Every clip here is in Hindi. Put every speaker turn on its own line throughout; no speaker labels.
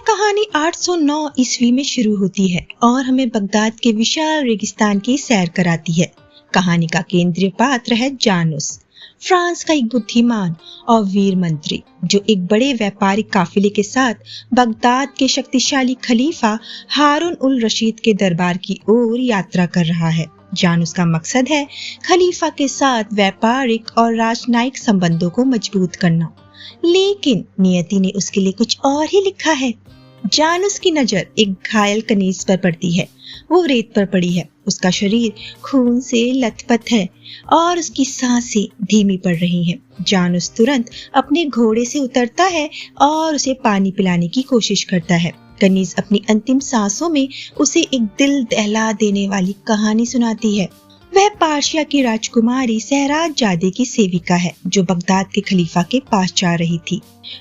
कहानी 809 ईस्वी में शुरू होती है और हमें बगदाद के विशाल रेगिस्तान की सैर कराती है। कहानी का केंद्रीय पात्र है जानूस, फ्रांस का एक बुद्धिमान और वीर मंत्री जो एक बड़े व्यापारिक काफिले के साथ बगदाद के शक्तिशाली खलीफा हारून उल रशीद के दरबार की ओर यात्रा कर रहा है। जानूस का मकसद है खलीफा के साथ व्यापारिक और राजनयिक संबंधों को मजबूत करना, लेकिन नियति ने उसके लिए कुछ और ही लिखा है। जानूस की नजर एक घायल कनीज पर पड़ती है। वो रेत पर पड़ी है, उसका शरीर खून से लथपथ है और उसकी सांसें धीमी पड़ रही हैं। जानूस तुरंत अपने घोड़े से उतरता है और उसे पानी पिलाने की कोशिश करता है। कनीज अपनी अंतिम सांसों में उसे एक दिल दहला देने वाली कहानी सुनाती है। वह पार्शिया की राजकुमारी सहराज जादे की सेविका है जो बगदाद के खलीफा के पास जा रही थी।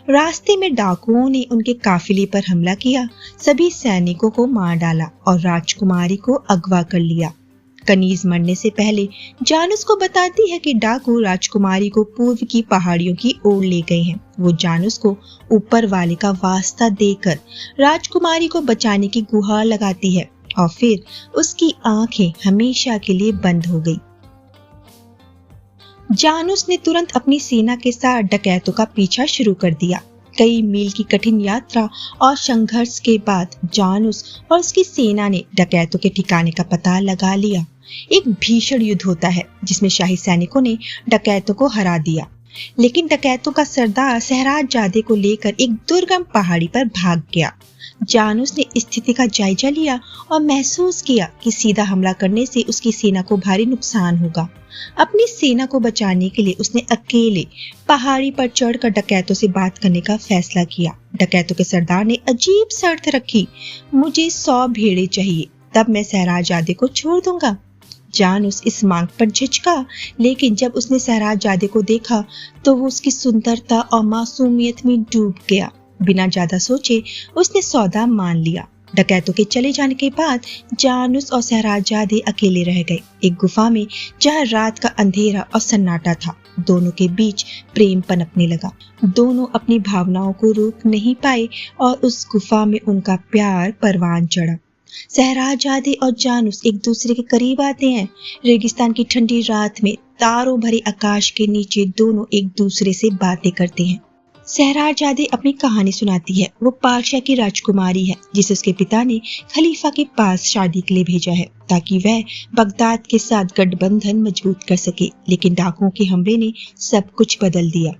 रास्ते में डाकुओं ने उनके काफिले पर हमला किया, सभी सैनिकों को मार डाला और राजकुमारी को अगवा कर लिया। कनीज मरने से पहले जानूस को बताती है कि डाकू राजकुमारी को पूर्व की पहाड़ियों की ओर ले गए हैं। वो जानूस को ऊपर वाले का वास्ता देकर राजकुमारी को बचाने की गुहार लगाती है और फिर उसकी आंखें हमेशा के लिए बंद हो गई। जानूस ने तुरंत अपनी सेना के साथ डकैतों का पीछा शुरू कर दिया। कई मील की कठिन यात्रा और संघर्ष के बाद जानूस और उसकी सेना ने डकैतों के ठिकाने का पता लगा लिया। एक भीषण युद्ध होता है जिसमें शाही सैनिकों ने डकैतों को हरा दिया, लेकिन डकैतों का सरदार सहराज जादे को लेकर एक दुर्गम पहाड़ी पर भाग गया। जानूस ने स्थिति का जायजा लिया और महसूस किया कि सीधा हमला करने से उसकी सेना को भारी नुकसान होगा। अपनी सेना को बचाने के लिए उसने अकेले पहाड़ी पर चढ़कर डकैतों से बात करने का फैसला किया। डकैतों के सरदार ने अजीब शर्त रखी, मुझे 100 भेड़ें चाहिए, तब मैं सहराज जादे को छोड़ दूंगा। जानूस इस मांग पर झिझका, लेकिन जब उसने सहराज जादे को देखा तो वो उसकी सुंदरता और मासूमियत में डूब गया। बिना ज्यादा सोचे उसने सौदा मान लिया। डकैतों के चले जाने के बाद जानूस और सहराज जादे अकेले रह गए एक गुफा में, जहाँ रात का अंधेरा और सन्नाटा था। दोनों के बीच प्रेम पनपने लगा। दोनों अपनी भावनाओं को रोक नहीं पाए और उस गुफा में उनका प्यार परवान चढ़ा। सहराज जादे और जानूस एक दूसरे के करीब आते हैं। रेगिस्तान की ठंडी रात में तारों भरे आकाश के नीचे दोनों एक दूसरे से बातें करते हैं। सहराज जादे अपनी कहानी सुनाती है। वो पार्शिया की राजकुमारी है जिसे उसके पिता ने खलीफा के पास शादी के लिए भेजा है ताकि वह बगदाद के साथ गठबंधन मजबूत कर सके, लेकिन डाकुओं के हमले ने सब कुछ बदल दिया।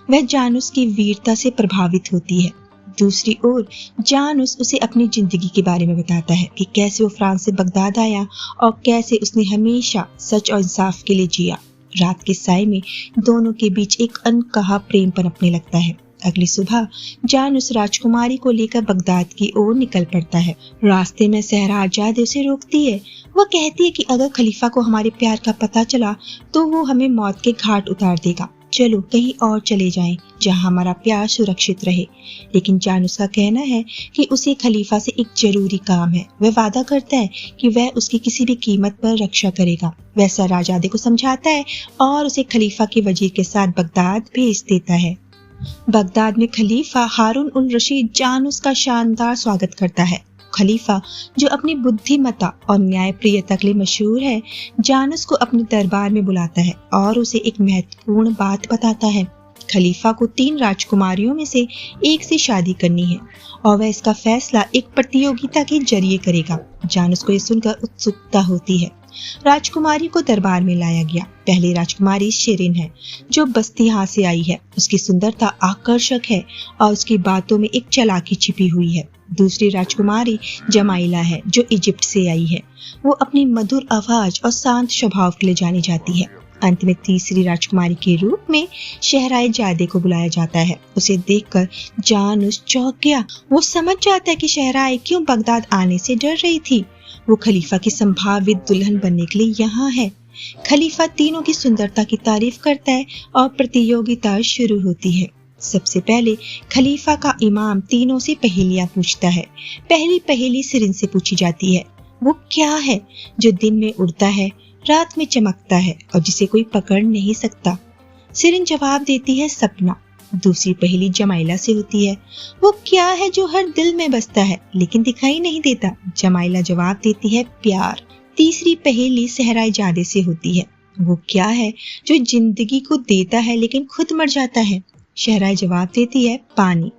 वह जानूस की वीरता से प्रभावित होती है। दूसरी ओर जानूस उसे अपनी जिंदगी के बारे में बताता है कि कैसे वो फ्रांस से बगदाद आया और कैसे उसने हमेशा सच और इंसाफ के लिए जिया। रात के साए में दोनों के बीच एक अनकहा प्रेम पनपने लगता है। अगली सुबह जानूस राजकुमारी को लेकर बगदाद की ओर निकल पड़ता है। रास्ते में सहराज जादे उसे रोकती है। वह कहती है कि अगर खलीफा को हमारे प्यार का पता चला तो वो हमें मौत के घाट उतार देगा। चलो कहीं और चले जाएं जहां हमारा प्यार सुरक्षित रहे। लेकिन जानूस का कहना है कि उसे खलीफा से एक जरूरी काम है। वह वादा करता है कि वह उसकी किसी भी कीमत पर रक्षा करेगा। वह सहराज जादे को समझाता है और उसे खलीफा के वजीर के साथ बगदाद भेज देता है। बगदाद में खलीफा हारून उल रशीद जानूस का शानदार स्वागत करता है। खलीफा जो अपनी बुद्धिमत्ता और न्यायप्रियता के लिए मशहूर है, जानूस को अपने दरबार में बुलाता है और उसे एक महत्वपूर्ण बात बताता है। खलीफा को 3 राजकुमारियों में से एक से शादी करनी है और वह इसका फैसला एक प्रतियोगिता के जरिए करेगा। जानूस को यह सुनकर उत्सुकता होती है। राजकुमारी को दरबार में लाया गया। पहली राजकुमारी शिरीन है जो बस्तिहा से आई है। उसकी सुंदरता आकर्षक है और उसकी बातों में एक चालाकी छिपी हुई है। दूसरी राजकुमारी जमाइला है जो इजिप्ट से आई है। वो अपनी मधुर आवाज और शांत स्वभाव के लिए जानी जाती है। अंत में तीसरी राजकुमारी के रूप में सहराज जादे को बुलाया जाता है। उसे देखकर जानूस चौंक गया। वो समझ जाता है कि सहराज क्यों बगदाद आने से डर रही थी। वो खलीफा की संभावित दुल्हन बनने के लिए यहाँ है। खलीफा तीनों की सुंदरता की तारीफ करता है और प्रतियोगिता शुरू होती है। सबसे पहले खलीफा का इमाम तीनों से पहेलियां पूछता है। पहली पहेली शिरीन से पूछी जाती है। वो क्या है जो दिन में उड़ता है, रात में चमकता है और जिसे कोई पकड़ नहीं सकता? शिरीन जवाब देती है, सपना। दूसरी पहेली जमाइला से होती है। वो क्या है जो हर दिल में बसता है लेकिन दिखाई नहीं देता? जमाइला जवाब देती है प्यार। तीसरी पहेली सहरायजादे से होती है। वो क्या है जो जिंदगी को देता है लेकिन खुद मर जाता है? शहराय जवाब देती है पानी।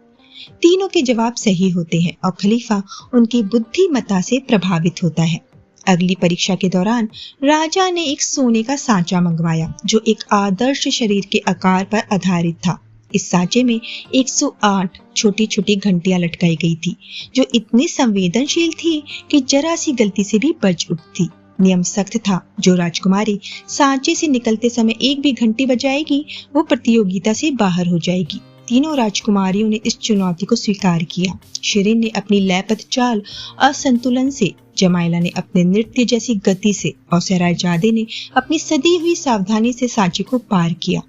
तीनों के जवाब सही होते हैं और खलीफा उनकी बुद्धिमत्ता से प्रभावित होता है। अगली परीक्षा के दौरान राजा ने एक सोने का सांचा मंगवाया जो एक आदर्श शरीर के आकार पर आधारित था। इस सांचे में 108 छोटी छोटी घंटियां लटकाई गई थी जो इतनी संवेदनशील थी कि जरा सी गलती से भी बज उठती। नियम सख्त था, जो राजकुमारी सांचे से निकलते समय एक भी घंटी बजाएगी वो प्रतियोगिता से बाहर हो जाएगी। तीनों राजकुमारियों ने इस चुनौती को स्वीकार किया। शिरीन ने अपनी लयबद्ध चाल और संतुलन से, जमाइला ने अपने नृत्य जैसी गति से और सहरायजादे ने अपनी सदी हुई सावधानी से सांचे को पार किया।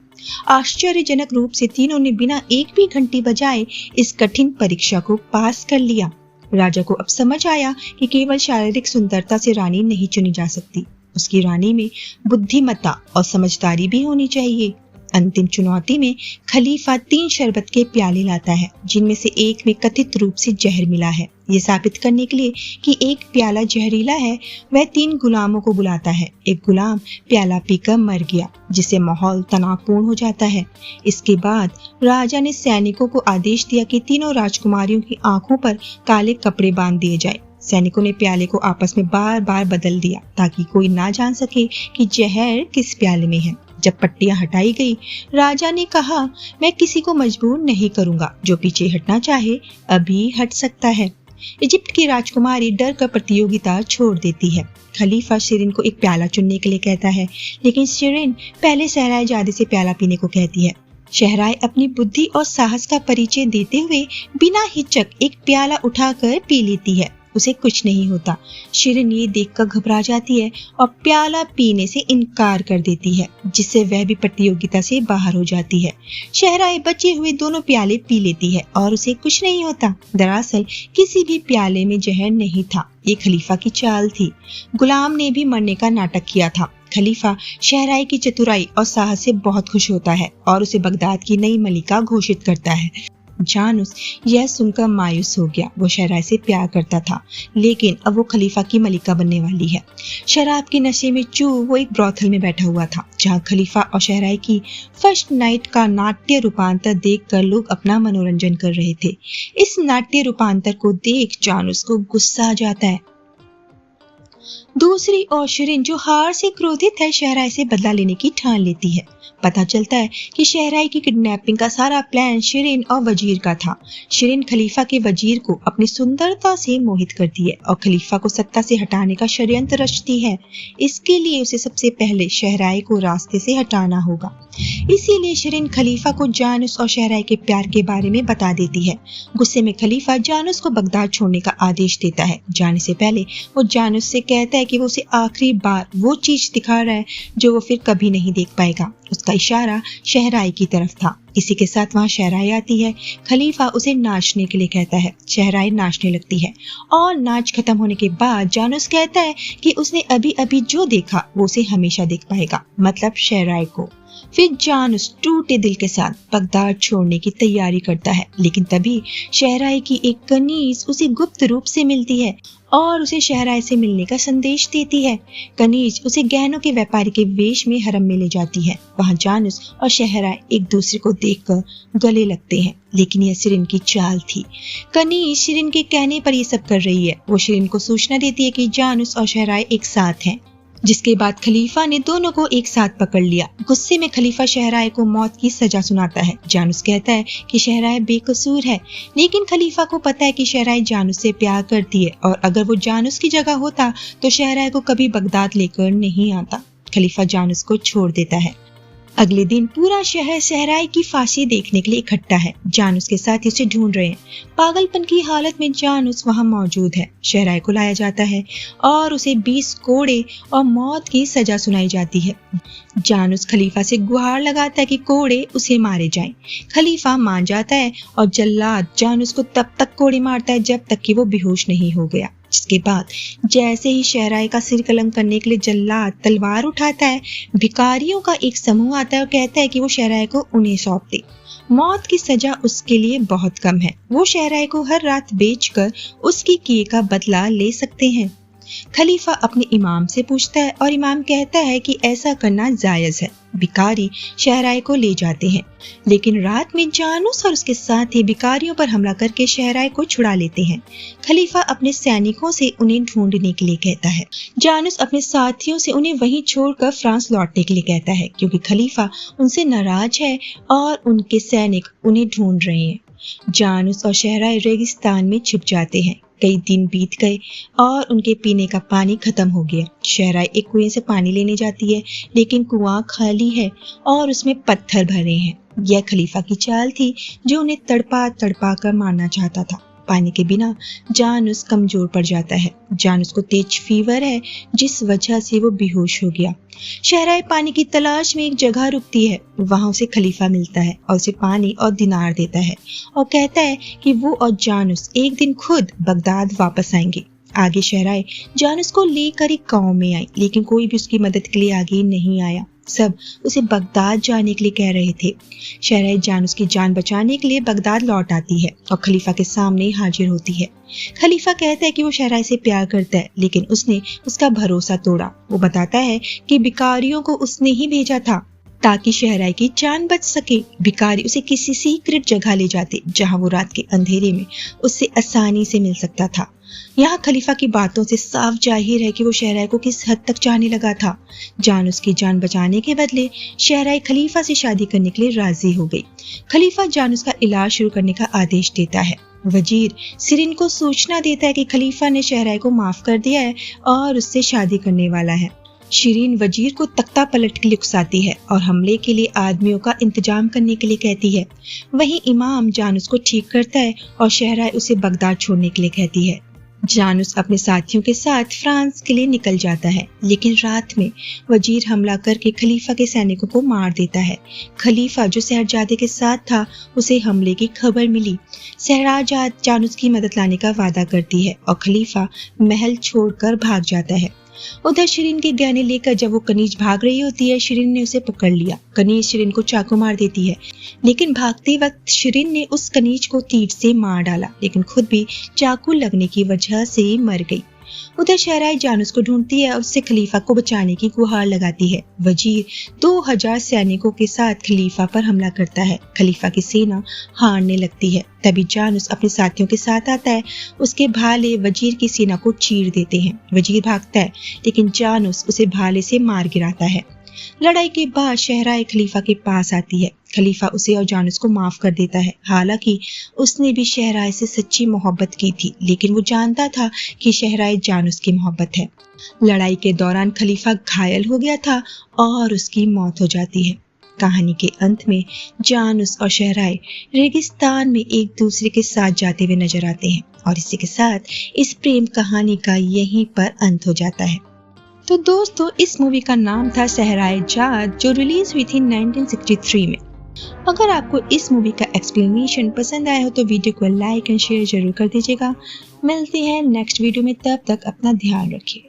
आश्चर्यजनक रूप से तीनों ने बिना एक भी घंटी बजाए इस कठिन परीक्षा को पास कर लिया। राजा को अब समझ आया कि केवल शारीरिक सुंदरता से रानी नहीं चुनी जा सकती, उसकी रानी में बुद्धिमत्ता और समझदारी भी होनी चाहिए। अंतिम चुनौती में खलीफा 3 शरबत के प्याले लाता है जिनमें से एक में कथित रूप से जहर मिला है। ये साबित करने के लिए कि एक प्याला जहरीला है, वह 3 गुलामों को बुलाता है। एक गुलाम प्याला पीकर मर गया, जिससे माहौल तनावपूर्ण हो जाता है। इसके बाद राजा ने सैनिकों को आदेश दिया कि तीनों राजकुमारियों की आंखों पर काले कपड़े बांध दिए जाए। सैनिकों ने प्याले को आपस में बार बार बदल दिया ताकि कोई ना जान सके कि जहर किस प्याले में है। जब पट्टियां हटाई गई, राजा ने कहा, मैं किसी को मजबूर नहीं करूंगा, जो पीछे हटना चाहे अभी हट सकता है। इजिप्ट की राजकुमारी डर कर प्रतियोगिता छोड़ देती है। खलीफा शिरीन को एक प्याला चुनने के लिए कहता है, लेकिन शिरीन पहले सहरायजादे से प्याला पीने को कहती है। शहराय अपनी बुद्धि और साहस का परिचय देते हुए बिना हिचक एक प्याला उठाकर पी लेती है। उसे कुछ नहीं होता। शिरीन ये देखकर घबरा जाती है और प्याला पीने से इनकार कर देती है, जिससे वह भी प्रतियोगिता से बाहर हो जाती है। शहराय बचे हुए दोनों प्याले पी लेती है और उसे कुछ नहीं होता। दरअसल किसी भी प्याले में जहर नहीं था। ये खलीफा की चाल थी। गुलाम ने भी मरने का नाटक किया था। खलीफा शहराय की चतुराई और साहस से बहुत खुश होता है और उसे बगदाद की नई मलिका घोषित करता है। जानूस यह सुनकर मायूस हो गया। वो शहराय से प्यार करता था, लेकिन अब वो खलीफा की मलिका बनने वाली है। शराब के नशे में चूर वो एक ब्रॉथल में बैठा हुआ था, जहाँ खलीफा और शहराय की फर्स्ट नाइट का नाट्य रूपांतर देखकर लोग अपना मनोरंजन कर रहे थे। इस नाट्य रूपांतर को देख जानूस को गुस्सा आ जाता है। दूसरी ओर शिरीन, जो हार से क्रोधित है, शहराय से बदला लेने की ठान लेती है। पता चलता है कि शहराय की किडनैपिंग का सारा प्लान शिरीन और वजीर का था। शिरीन खलीफा के वजीर को अपनी सुंदरता से मोहित करती है और खलीफा को सत्ता से हटाने का षड्यंत्र रचती है। इसके लिए उसे सबसे पहले शहराय को रास्ते से हटाना होगा। इसीलिए शिरीन खलीफा को जानूस और शहराय के प्यार के बारे में बता देती है। गुस्से में खलीफा जानूस को बगदाद छोड़ने का आदेश देता है। जाने से पहले वो जानूस से कहता है कि वो उसे आखिरी बार वो चीज दिखा रहा है जो वो फिर कभी नहीं देख पाएगा। उसका इशारा शहराय की तरफ था। इसी के साथ वहाँ शहराय आती है। खलीफा उसे नाचने के लिए कहता है। शहराय नाचने लगती है और नाच खत्म होने के बाद जानूस कहता है कि उसने अभी अभी जो देखा वो उसे हमेशा देख पाएगा, मतलब शहराय को। फिर जानूस टूटे दिल के साथ बगदाद छोड़ने की तैयारी करता है, लेकिन तभी शहराय की एक कनीज उसे गुप्त रूप से मिलती है और उसे शहराय से मिलने का संदेश देती है। कनीज उसे गहनों के व्यापारी के वेश में हरम में ले जाती है। वहाँ जानूस और शहराय एक दूसरे को देखकर गले लगते हैं, लेकिन यह शिरीन की चाल थी। कनीज शिरीन के कहने पर ये सब कर रही है। वो शिरीन को सूचना देती है कि जानूस और शहराय एक साथ हैं, जिसके बाद खलीफा ने दोनों को एक साथ पकड़ लिया। गुस्से में खलीफा शहराय को मौत की सजा सुनाता है। जानूस कहता है कि शहराय बेकसूर है, लेकिन खलीफा को पता है कि शहराय जानूस से प्यार करती है और अगर वो जानूस की जगह होता तो शहराय को कभी बगदाद लेकर नहीं आता। खलीफा जानूस को छोड़ देता है। अगले दिन पूरा शहर शहराय की फांसी देखने के लिए इकट्ठा है। जानूस के साथ उसे ढूंढ रहे हैं। पागलपन की हालत में जानूस वहां मौजूद है। शहराय को लाया जाता है और उसे 20 कोड़े और मौत की सजा सुनाई जाती है। जानूस खलीफा से गुहार लगाता है कि कोड़े उसे मारे जाएं। खलीफा मान जाता है और जल्लाद जानूस को तब तक कोड़े मारता है जब तक कि वो बेहोश नहीं हो गया। जिसके बाद जैसे ही शहराय का सिर कलम करने के लिए जल्लाद तलवार उठाता है, भिखारियों का एक समूह आता है और कहता है कि वो शहराय को उन्हें सौंप दे। मौत की सजा उसके लिए बहुत कम है। वो शहराय को हर रात बेचकर उसकी किए का बदला ले सकते हैं। खलीफा अपने इमाम से पूछता है और इमाम कहता है कि ऐसा करना जायज है। भिखारी शहराय को ले जाते हैं, लेकिन रात में जानूस और उसके साथी भिखारियों पर हमला करके शहराय को छुड़ा लेते हैं। खलीफा अपने सैनिकों से उन्हें ढूंढने के लिए कहता है। जानूस अपने साथियों से उन्हें वहीं छोड़कर फ्रांस लौटने के लिए कहता है, क्योंकि खलीफा उनसे नाराज है और उनके सैनिक उन्हें ढूंढ रहे हैं। जानूस और शहराय रेगिस्तान में छिप जाते हैं। कई दिन बीत गए और उनके पीने का पानी खत्म हो गया। शहराय एक कुएं से पानी लेने जाती है, लेकिन कुआं खाली है और उसमें पत्थर भरे हैं। यह खलीफा की चाल थी, जो उन्हें तड़पा तड़पा कर मारना चाहता था। पानी के बिना जानूस कमजोर पड़ जाता है। जानूस को तेज फीवर है, जिस वजह से वो बेहोश हो गया। शहराय पानी की तलाश में एक जगह रुकती है। वहां उसे खलीफा मिलता है और उसे पानी और दिनार देता है और कहता है कि वो और जानूस एक दिन खुद बगदाद वापस आएंगे। आगे शहराय जानूस को लेकर एक गांव में आई, लेकिन कोई भी उसकी मदद के लिए आगे नहीं आया। सब उसे बगदाद जाने के लिए कह रहे थे। शहराय जानूस की जान बचाने के लिए बगदाद लौट आती है और खलीफा के सामने हाजिर होती है। खलीफा कहता है कि वो शहराय से प्यार करता है, लेकिन उसने उसका भरोसा तोड़ा। वो बताता है कि भिखारियों को उसने ही भेजा था ताकि शहराय की जान बच सके। भिखारी उसे किसी सीक्रेट जगह ले जाते, जहां वो रात के अंधेरे में उससे आसानी से मिल सकता था। यहाँ खलीफा की बातों से साफ जाहिर है कि वो शहराय को किस हद तक चाहने लगा था। जानूस की जान बचाने के बदले शहराय खलीफा से शादी करने के लिए राजी हो गई। खलीफा जानूस का इलाज शुरू करने का आदेश देता है। वजीर शिरीन को सूचना देता है कि खलीफा ने शहराय को माफ कर दिया है और उससे शादी करने वाला है। शिरीन वजीर को तख्ता पलट के लिए उकसाती है और हमले के लिए आदमियों का इंतजाम करने के लिए कहती है। वहीं इमाम जानूस को ठीक करता है और शहराय उसे बगदाद छोड़ने के लिए कहती है। जानूस अपने साथियों के साथ फ्रांस के लिए निकल जाता है, लेकिन रात में वजीर हमला करके खलीफा के सैनिकों को मार देता है। खलीफा जो शहरजादे के साथ था, उसे हमले की खबर मिली। शहरजाद जानूस की मदद लाने का वादा करती है और खलीफा महल छोड़कर भाग जाता है। उधर शिरीन के गहने लेकर जब वो कनीज भाग रही होती है, शिरीन ने उसे पकड़ लिया। कनीज शिरीन को चाकू मार देती है, लेकिन भागते वक्त शिरीन ने उस कनीज को तीर से मार डाला, लेकिन खुद भी चाकू लगने की वजह से मर गई। उधर शहराय जानूस को ढूंढती है और उससे खलीफा को बचाने की गुहार लगाती है। वजीर 2000 सैनिकों के साथ खलीफा पर हमला करता है। खलीफा की सेना हारने लगती है। तभी जानूस अपने साथियों के साथ आता है। उसके भाले वजीर की सेना को चीर देते हैं। वजीर भागता है, लेकिन जानूस उसे भाले से मार गिराता है। लड़ाई के बाद शहराय खलीफा के पास आती है। खलीफा उसे और जानूस को माफ कर देता है। हालांकि उसने भी शहराय से सच्ची मोहब्बत की थी, लेकिन वो जानता था कि शहराय जानूस की मोहब्बत है। लड़ाई के दौरान खलीफा घायल हो गया था और उसकी मौत हो जाती है। कहानी के अंत में जानूस और शहराय रेगिस्तान में एक दूसरे के साथ जाते हुए नजर आते हैं और इसी के साथ इस प्रेम कहानी का यहीं पर अंत हो जाता है। तो दोस्तों, इस मूवी का नाम था शहरायजाद, जो रिलीज हुई थी 1963 में। अगर आपको इस मूवी का एक्सप्लेनेशन पसंद आया हो तो वीडियो को लाइक एंड शेयर जरूर कर दीजिएगा। मिलते हैं नेक्स्ट वीडियो में, तब तक अपना ध्यान रखिए।